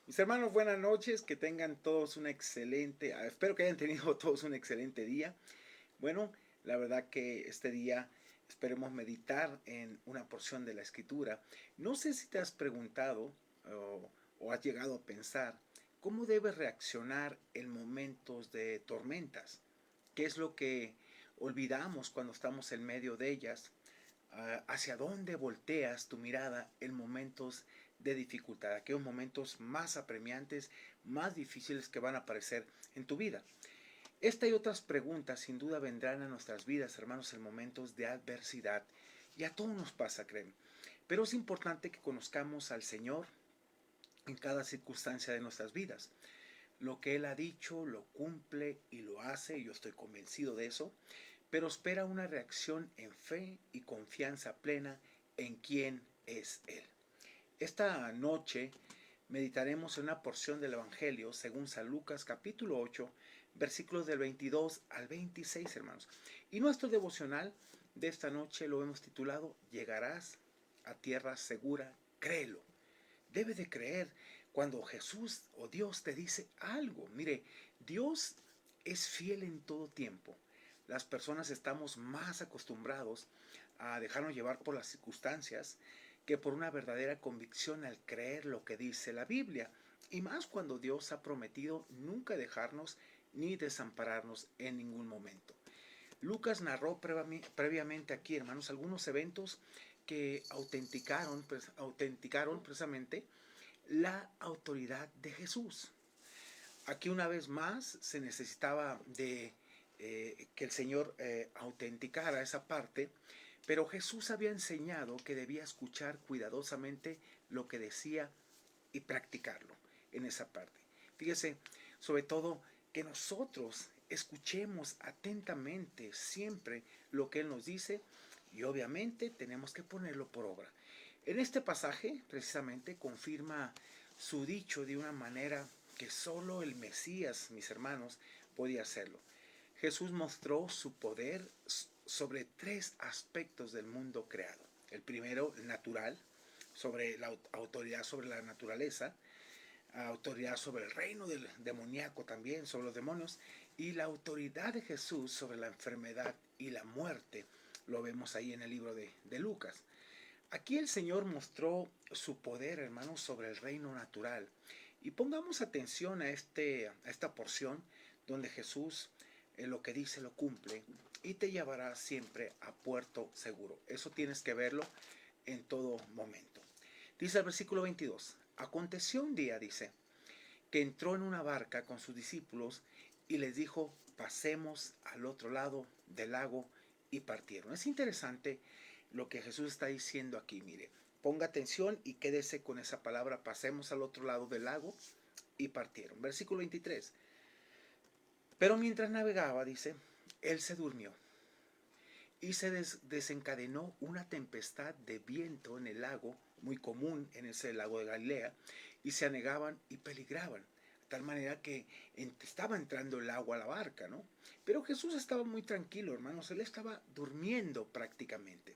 Mis hermanos, buenas noches, que tengan todos un excelente, espero que hayan tenido todos un excelente día. Bueno, la verdad que este día esperemos meditar en una porción de la escritura. No sé si te has preguntado o has llegado a pensar cómo debes reaccionar en momentos de tormentas. ¿Qué es lo que olvidamos cuando estamos en medio de ellas? Hacia dónde volteas tu mirada en momentos de dificultad, aquellos momentos más apremiantes, más difíciles que van a aparecer en tu vida. Esta y otras preguntas sin duda vendrán a nuestras vidas, hermanos, en momentos de adversidad. Y a todos nos pasa, créeme. Pero es importante que conozcamos al Señor en cada circunstancia de nuestras vidas. Lo que Él ha dicho, lo cumple y lo hace, y yo estoy convencido de eso, pero espera una reacción en fe y confianza plena en quién es Él. Esta noche meditaremos en una porción del Evangelio según San Lucas capítulo 8, versículos del 22 al 26, hermanos. Y nuestro devocional de esta noche lo hemos titulado Llegarás a tierra segura, créelo. Debe de creer cuando Jesús o Dios te dice algo. Mire, Dios es fiel en todo tiempo. Las personas estamos más acostumbrados a dejarnos llevar por las circunstancias que por una verdadera convicción al creer lo que dice la Biblia. Y más cuando Dios ha prometido nunca dejarnos ni desampararnos en ningún momento. Lucas narró previamente aquí, hermanos, algunos eventos que autenticaron precisamente la autoridad de Jesús. Aquí una vez más se necesitaba de que el Señor autenticara esa parte, pero Jesús había enseñado que debía escuchar cuidadosamente lo que decía y practicarlo en esa parte. Fíjese, sobre todo que nosotros escuchemos atentamente siempre lo que Él nos dice y obviamente tenemos que ponerlo por obra. En este pasaje precisamente confirma su dicho de una manera que solo el Mesías, mis hermanos, podía hacerlo. Jesús mostró su poder sobre tres aspectos del mundo creado. El primero, el natural, sobre la autoridad sobre la naturaleza, autoridad sobre el reino del demoníaco también, sobre los demonios, y la autoridad de Jesús sobre la enfermedad y la muerte. Lo vemos ahí en el libro de Lucas. Aquí el Señor mostró su poder, hermanos, sobre el reino natural. Y pongamos atención a esta porción donde Jesús lo que dice lo cumple y te llevará siempre a puerto seguro. Eso tienes que verlo en todo momento. Dice el versículo 22. Aconteció un día, dice, que entró en una barca con sus discípulos y les dijo, pasemos al otro lado del lago, y partieron. Es interesante lo que Jesús está diciendo aquí, mire, ponga atención y quédese con esa palabra, pasemos al otro lado del lago, y partieron. Versículo 23. Pero mientras navegaba, dice, él se durmió y se desencadenó una tempestad de viento en el lago, muy común en ese lago de Galilea, y se anegaban y peligraban, de tal manera que estaba entrando el agua a la barca, ¿no? Pero Jesús estaba muy tranquilo, hermanos, él estaba durmiendo prácticamente.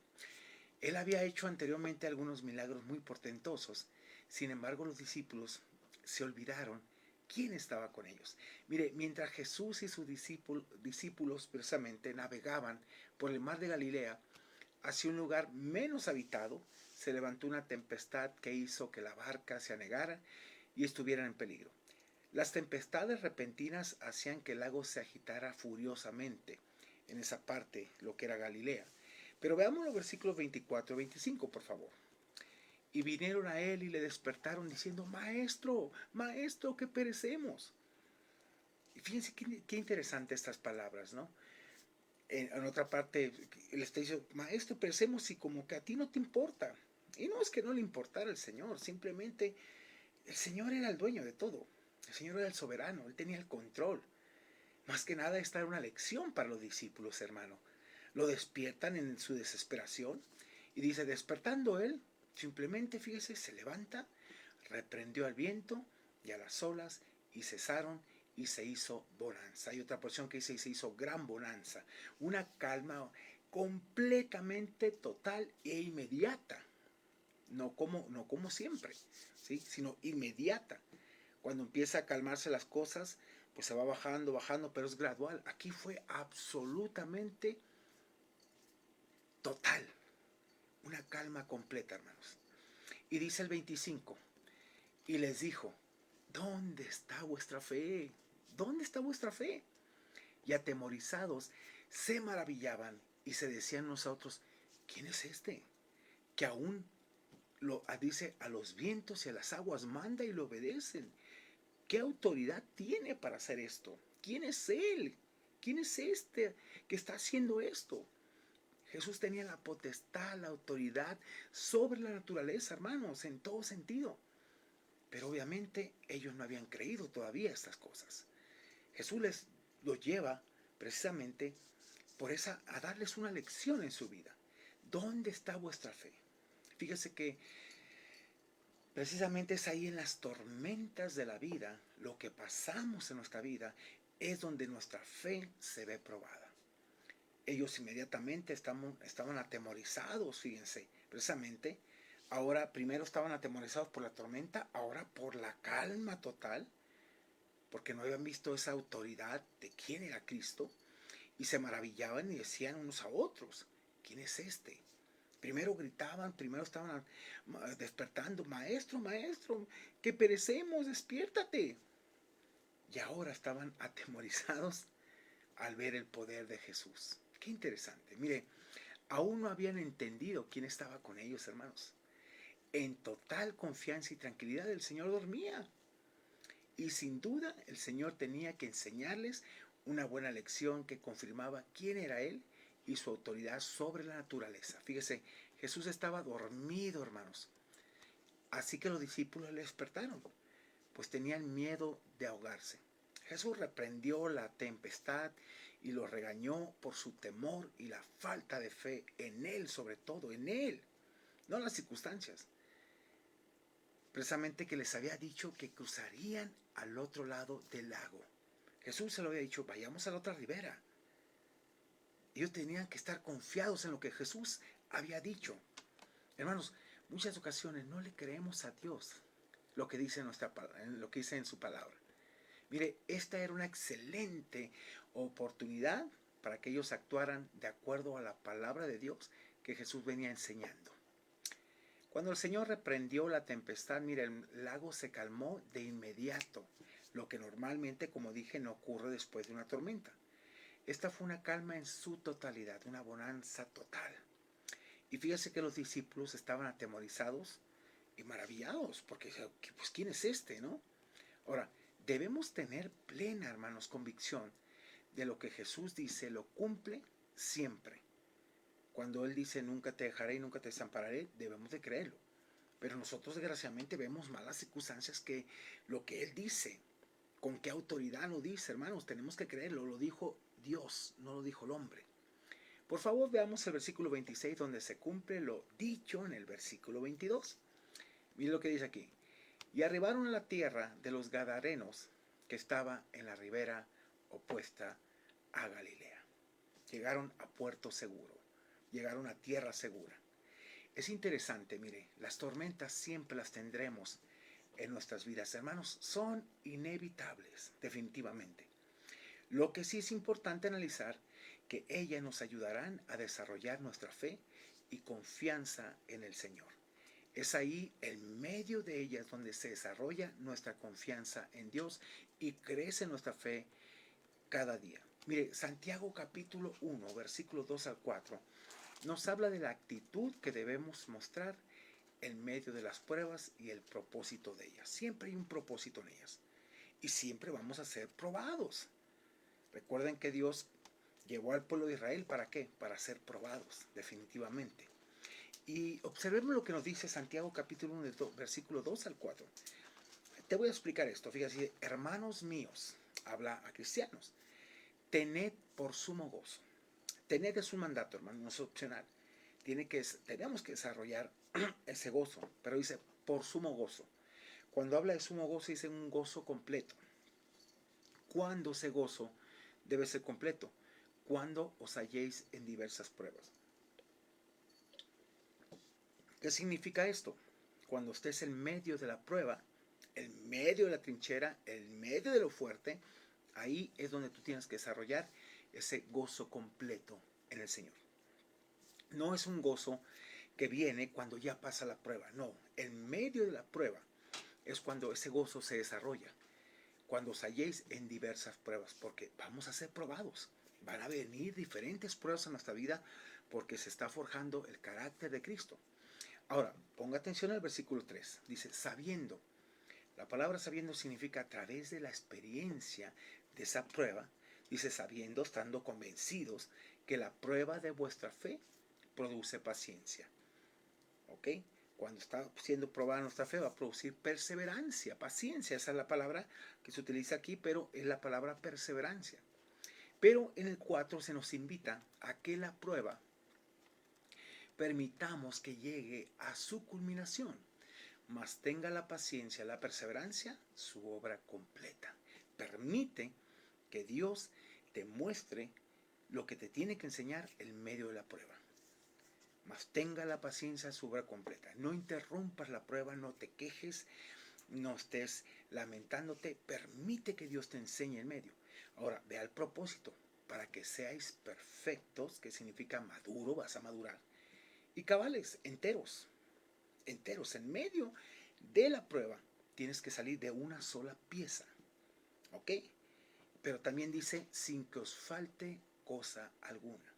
Él había hecho anteriormente algunos milagros muy portentosos, sin embargo los discípulos se olvidaron quién estaba con ellos. Mire, mientras Jesús y sus discípulos precisamente navegaban por el mar de Galilea hacia un lugar menos habitado, se levantó una tempestad que hizo que la barca se anegara y estuviera en peligro. Las tempestades repentinas hacían que el lago se agitara furiosamente en esa parte, lo que era Galilea. Pero veamos los versículos 24 y 25, por favor. Y vinieron a él y le despertaron diciendo, Maestro, Maestro, que perecemos. Y fíjense qué interesante estas palabras, ¿no? En otra parte, le está diciendo, Maestro, perecemos, y como que a ti no te importa. Y no es que no le importara al Señor, simplemente el Señor era el dueño de todo. El Señor era el soberano, Él tenía el control. Más que nada esta era una lección para los discípulos, hermano. Lo despiertan en su desesperación y dice, despertando él, simplemente, fíjese, se levanta, reprendió al viento y a las olas y cesaron y se hizo bonanza. Hay otra porción que dice y se hizo gran bonanza. Una calma completamente total e inmediata. No como siempre, ¿sí? Sino inmediata. Cuando empieza a calmarse las cosas, pues se va bajando, bajando, pero es gradual. Aquí fue absolutamente total, una calma completa, hermanos. Y dice el 25, y les dijo, ¿dónde está vuestra fe? ¿Dónde está vuestra fe? Y atemorizados se maravillaban y se decían nosotros, ¿quién es este? Que aún dice a los vientos y a las aguas manda y lo obedecen. ¿Qué autoridad tiene para hacer esto? ¿Quién es él? ¿Quién es este que está haciendo esto? Jesús tenía la potestad, la autoridad sobre la naturaleza, hermanos, en todo sentido. Pero obviamente ellos no habían creído todavía estas cosas. Jesús los lleva precisamente a darles una lección en su vida. ¿Dónde está vuestra fe? Fíjese que precisamente es ahí en las tormentas de la vida, lo que pasamos en nuestra vida, es donde nuestra fe se ve probada. Ellos inmediatamente estaban atemorizados, fíjense, precisamente. Ahora, primero estaban atemorizados por la tormenta, ahora por la calma total, porque no habían visto esa autoridad de quién era Cristo, y se maravillaban y decían unos a otros, ¿quién es este? Primero gritaban, primero estaban despertando, maestro, maestro, que perecemos, despiértate. Y ahora estaban atemorizados al ver el poder de Jesús. Qué interesante. Mire, aún no habían entendido quién estaba con ellos, hermanos. En total confianza y tranquilidad el Señor dormía. Y sin duda el Señor tenía que enseñarles una buena lección que confirmaba quién era Él y su autoridad sobre la naturaleza. Fíjese, Jesús estaba dormido, hermanos. Así que los discípulos le despertaron, pues tenían miedo de ahogarse. Jesús reprendió la tempestad y los regañó por su temor y la falta de fe en Él, sobre todo, en Él, no en las circunstancias. Precisamente que les había dicho que cruzarían al otro lado del lago. Jesús se lo había dicho, vayamos a la otra ribera. Ellos tenían que estar confiados en lo que Jesús había dicho. Hermanos, muchas ocasiones no le creemos a Dios lo que dice en su palabra. Mire, esta era una excelente oportunidad para que ellos actuaran de acuerdo a la palabra de Dios que Jesús venía enseñando. Cuando el Señor reprendió la tempestad, mire, el lago se calmó de inmediato, lo que normalmente, como dije, no ocurre después de una tormenta. Esta fue una calma en su totalidad, una bonanza total. Y fíjese que los discípulos estaban atemorizados y maravillados, porque pues ¿quién es este, no? Ahora, debemos tener plena, hermanos, convicción de lo que Jesús dice, lo cumple siempre. Cuando Él dice nunca te dejaré y nunca te desampararé, debemos de creerlo. Pero nosotros desgraciadamente vemos malas circunstancias que lo que Él dice, con qué autoridad lo dice, hermanos, tenemos que creerlo. Lo dijo Dios, no lo dijo el hombre. Por favor, veamos el versículo 26 donde se cumple lo dicho en el versículo 22. Miren lo que dice aquí. Y arribaron a la tierra de los Gadarenos, que estaba en la ribera opuesta a Galilea. Llegaron a puerto seguro, llegaron a tierra segura. Es interesante, mire, las tormentas siempre las tendremos en nuestras vidas, hermanos, son inevitables, definitivamente. Lo que sí es importante analizar que ellas nos ayudarán a desarrollar nuestra fe y confianza en el Señor. Es ahí, en medio de ellas, donde se desarrolla nuestra confianza en Dios y crece nuestra fe cada día. Mire, Santiago capítulo 1, versículos 2 al 4, nos habla de la actitud que debemos mostrar en medio de las pruebas y el propósito de ellas. Siempre hay un propósito en ellas y siempre vamos a ser probados. Recuerden que Dios llevó al pueblo de Israel, ¿para qué? Para ser probados, definitivamente. Y observemos lo que nos dice Santiago capítulo 1, versículo 2 al 4. Te voy a explicar esto. Fíjate, hermanos míos, habla a cristianos, tened por sumo gozo. Tened es un mandato, hermano, no es opcional. Tenemos que desarrollar ese gozo, pero dice por sumo gozo. Cuando habla de sumo gozo, dice un gozo completo. ¿Cuándo ese gozo debe ser completo? Cuando os halléis en diversas pruebas. ¿Qué significa esto? Cuando estés en medio de la prueba, en medio de la trinchera, en medio de lo fuerte, ahí es donde tú tienes que desarrollar ese gozo completo en el Señor. No es un gozo que viene cuando ya pasa la prueba, no, en medio de la prueba es cuando ese gozo se desarrolla, cuando os halléis en diversas pruebas, porque vamos a ser probados, van a venir diferentes pruebas en nuestra vida porque se está forjando el carácter de Cristo. Ahora, ponga atención al versículo 3, dice, sabiendo. La palabra sabiendo significa a través de la experiencia de esa prueba, dice sabiendo, estando convencidos que la prueba de vuestra fe produce paciencia. ¿Ok? Cuando está siendo probada nuestra fe va a producir perseverancia, paciencia, esa es la palabra que se utiliza aquí, pero es la palabra perseverancia. Pero en el 4 se nos invita a que la prueba permitamos que llegue a su culminación, mas tenga la paciencia, la perseverancia, su obra completa. Permite que Dios te muestre lo que te tiene que enseñar en medio de la prueba. Mas tenga la paciencia, su obra completa. No interrumpas la prueba, no te quejes, no estés lamentándote. Permite que Dios te enseñe en medio. Ahora, ve al propósito, para que seáis perfectos, que significa maduro, vas a madurar, y cabales, enteros, enteros, en medio de la prueba tienes que salir de una sola pieza, ¿ok? Pero también dice, sin que os falte cosa alguna.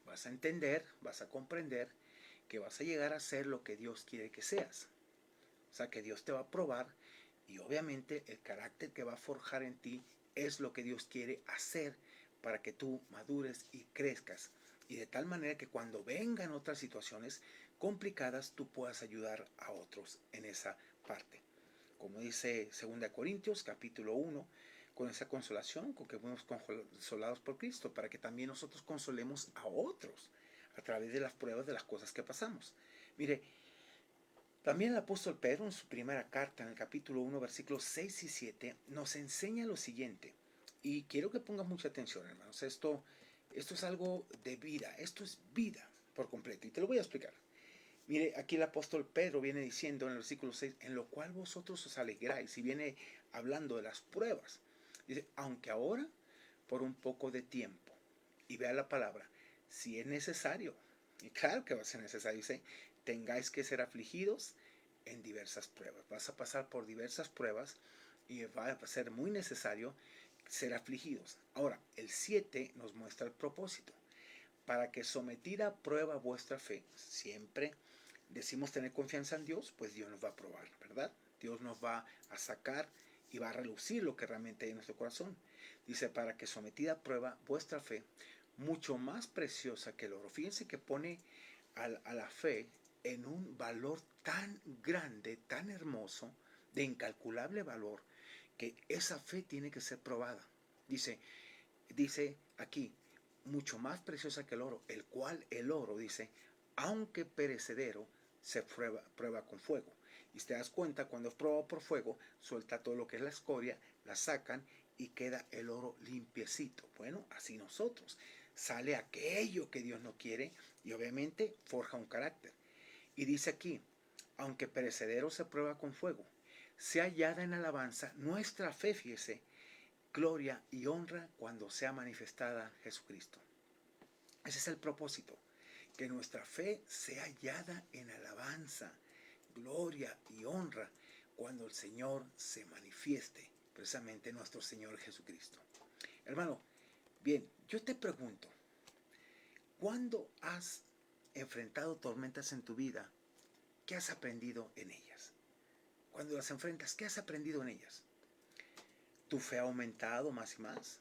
Vas a entender, vas a comprender que vas a llegar a ser lo que Dios quiere que seas. O sea, que Dios te va a probar y obviamente el carácter que va a forjar en ti es lo que Dios quiere hacer para que tú madures y crezcas. Y de tal manera que cuando vengan otras situaciones complicadas, tú puedas ayudar a otros en esa parte. Como dice 2 Corintios capítulo 1, con esa consolación con que fuimos consolados por Cristo, para que también nosotros consolemos a otros a través de las pruebas de las cosas que pasamos. Mire, también el apóstol Pedro en su primera carta, en el capítulo 1, versículos 6 y 7, nos enseña lo siguiente. Y quiero que pongas mucha atención, hermanos. Esto es algo de vida. Esto es vida por completo. Y te lo voy a explicar. Mire, aquí el apóstol Pedro viene diciendo en el versículo 6, en lo cual vosotros os alegráis. Y viene hablando de las pruebas. Dice, aunque ahora por un poco de tiempo. Y vea la palabra, si es necesario. Y claro que va a ser necesario. Dice, tengáis que ser afligidos en diversas pruebas. Vas a pasar por diversas pruebas y va a ser muy necesario ser afligidos. Ahora, el 7 nos muestra el propósito. Para que sometida a prueba vuestra fe, siempre decimos tener confianza en Dios, pues Dios nos va a probar, ¿verdad? Dios nos va a sacar y va a relucir lo que realmente hay en nuestro corazón. Dice, para que sometida a prueba vuestra fe, mucho más preciosa que el oro. Fíjense que pone a la fe en un valor tan grande, tan hermoso, de incalculable valor, que esa fe tiene que ser probada. Dice aquí, mucho más preciosa que el oro, el cual el oro, dice, aunque perecedero, se prueba con fuego. Y te das cuenta, cuando es probado por fuego, suelta todo lo que es la escoria, la sacan y queda el oro limpiecito. Bueno, así nosotros. Sale aquello que Dios no quiere y obviamente forja un carácter. Y dice aquí, aunque perecedero se prueba con fuego, sea hallada en alabanza nuestra fe, fíjese, gloria y honra cuando sea manifestada Jesucristo. Ese es el propósito, que nuestra fe sea hallada en alabanza, gloria y honra cuando el Señor se manifieste, precisamente nuestro Señor Jesucristo. Hermano, bien, yo te pregunto, ¿cuándo has enfrentado tormentas en tu vida? ¿Qué has aprendido en ellas? Cuando las enfrentas, ¿qué has aprendido en ellas? ¿Tu fe ha aumentado más y más?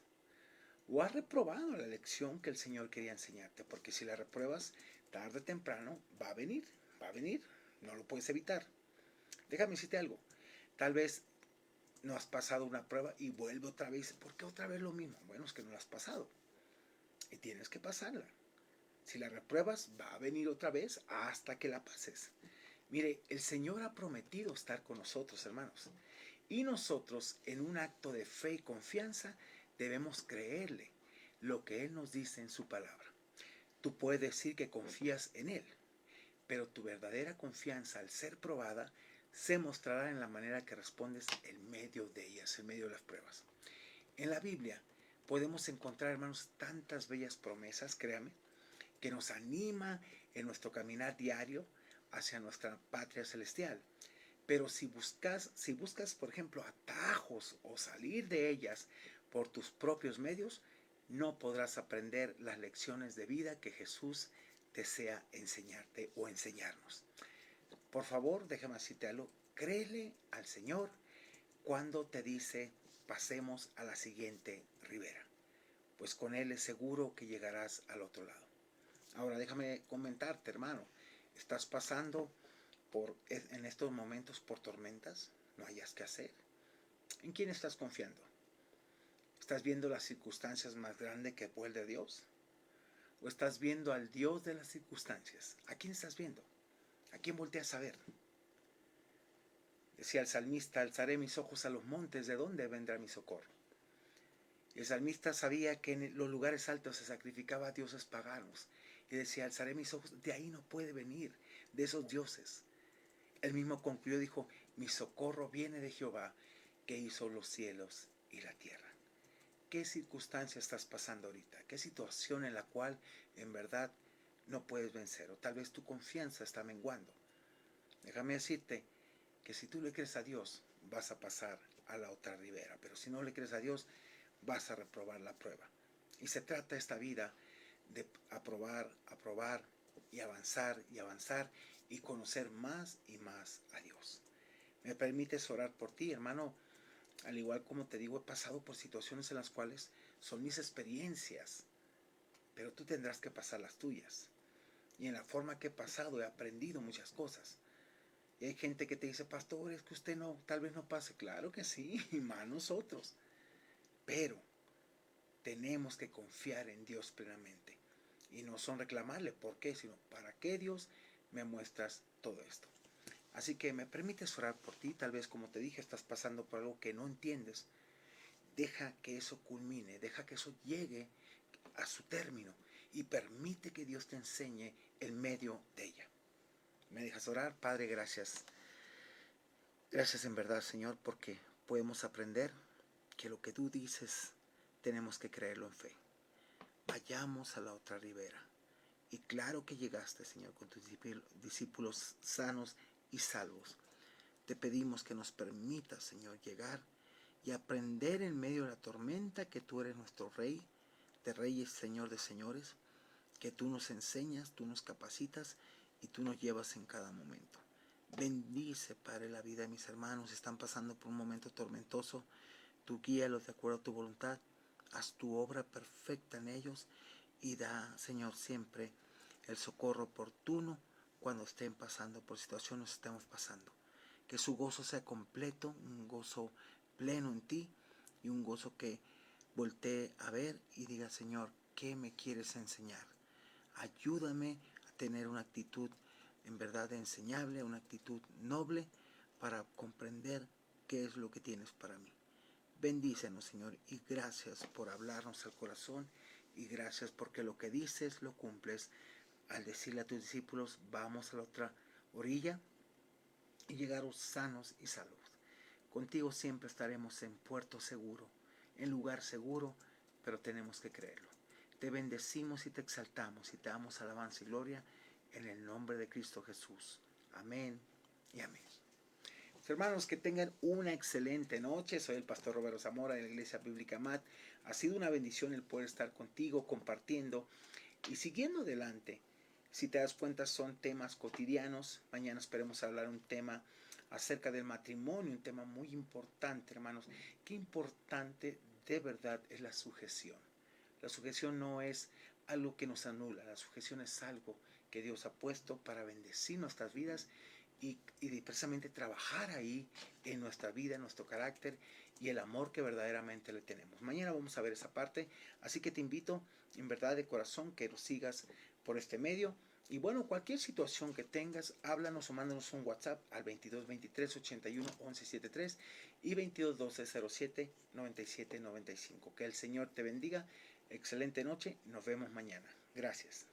¿O has reprobado la lección que el Señor quería enseñarte? Porque si la repruebas, tarde o temprano va a venir, no lo puedes evitar. Déjame decirte algo, tal vez no has pasado una prueba y vuelve otra vez. ¿Por qué otra vez lo mismo? Bueno, es que no la has pasado y tienes que pasarla. Si la repruebas, va a venir otra vez hasta que la pases. Mire, el Señor ha prometido estar con nosotros, hermanos. Y nosotros, en un acto de fe y confianza, debemos creerle lo que Él nos dice en su palabra. Tú puedes decir que confías en Él, pero tu verdadera confianza, al ser probada, se mostrará en la manera que respondes en medio de ellas, en medio de las pruebas. En la Biblia podemos encontrar, hermanos, tantas bellas promesas, créame, que nos anima en nuestro caminar diario hacia nuestra patria celestial. Pero si buscas, por ejemplo, atajos o salir de ellas por tus propios medios, no podrás aprender las lecciones de vida que Jesús desea enseñarte o enseñarnos. Por favor, déjame decirte algo. Créele al Señor cuando te dice pasemos a la siguiente ribera, pues con Él es seguro que llegarás al otro lado. Ahora déjame comentarte, hermano, estás pasando en estos momentos por tormentas, no hayas que hacer. ¿En quién estás confiando? ¿Estás viendo las circunstancias más grandes que puede Dios? ¿O estás viendo al Dios de las circunstancias? ¿A quién estás viendo? ¿A quién volteas a ver? Decía el salmista, alzaré mis ojos a los montes, ¿de dónde vendrá mi socorro? El salmista sabía que en los lugares altos se sacrificaba a dioses paganos. Y decía, alzaré mis ojos, de ahí no puede venir, de esos dioses. Él mismo concluyó, dijo, mi socorro viene de Jehová, que hizo los cielos y la tierra. ¿Qué circunstancia estás pasando ahorita? ¿Qué situación en la cual en verdad no puedes vencer? O tal vez tu confianza está menguando. Déjame decirte que si tú le crees a Dios, vas a pasar a la otra ribera. Pero si no le crees a Dios, vas a reprobar la prueba. Y se trata esta vida de aprobar y avanzar y conocer más y más a Dios. ¿Me permites orar por ti, hermano? Al igual como te digo, he pasado por situaciones en las cuales son mis experiencias, pero tú tendrás que pasar las tuyas. Y en la forma que he pasado he aprendido muchas cosas. Y hay gente que te dice, pastor, es que usted no, tal vez no pase. Claro que sí, y más nosotros. Pero tenemos que confiar en Dios plenamente. Y no son reclamarle por qué, sino para qué Dios me muestras todo esto. Así que me permites orar por ti. Tal vez, como te dije, estás pasando por algo que no entiendes. Deja que eso culmine, deja que eso llegue a su término y permite que Dios te enseñe el medio de ella. ¿Me dejas orar? Padre, gracias. Gracias en verdad, Señor, porque podemos aprender que lo que tú dices tenemos que creerlo en fe. Vayamos a la otra ribera. Y claro que llegaste, Señor, con tus discípulos sanos y salvos. Te pedimos que nos permitas, Señor, llegar y aprender en medio de la tormenta que tú eres nuestro Rey de reyes, Señor de señores, que tú nos enseñas, tú nos capacitas y tú nos llevas en cada momento. Bendice, Padre, la vida de mis hermanos. Están pasando por un momento tormentoso. Tú guíalos de acuerdo a tu voluntad. Haz tu obra perfecta en ellos y da, Señor, siempre el socorro oportuno cuando estén pasando por situaciones que estemos pasando. Que su gozo sea completo, un gozo pleno en ti y un gozo que voltee a ver y diga, Señor, ¿qué me quieres enseñar? Ayúdame a tener una actitud en verdad enseñable, una actitud noble para comprender qué es lo que tienes para mí. Bendícenos, Señor, y gracias por hablarnos al corazón y gracias porque lo que dices lo cumples al decirle a tus discípulos, vamos a la otra orilla y llegaros sanos y salvos. Contigo siempre estaremos en puerto seguro, en lugar seguro, pero tenemos que creerlo. Te bendecimos y te exaltamos y te damos alabanza y gloria en el nombre de Cristo Jesús. Amén y amén. Hermanos, que tengan una excelente noche. Soy el pastor Roberto Zamora de la Iglesia Bíblica MAT. Ha sido una bendición el poder estar contigo, compartiendo y siguiendo adelante. Si te das cuenta, son temas cotidianos. Mañana esperemos hablar un tema acerca del matrimonio, un tema muy importante, hermanos. Qué importante de verdad es la sujeción. La sujeción no es algo que nos anula, la sujeción es algo que Dios ha puesto para bendecir nuestras vidas y precisamente trabajar ahí en nuestra vida, en nuestro carácter y el amor que verdaderamente le tenemos. Mañana vamos a ver esa parte, así que te invito en verdad de corazón que nos sigas por este medio. Y bueno, cualquier situación que tengas, háblanos o mándanos un WhatsApp al 22 23 81 11 73 y 22 12 07 97 95. Que el Señor te bendiga. Excelente noche. Nos vemos mañana. Gracias.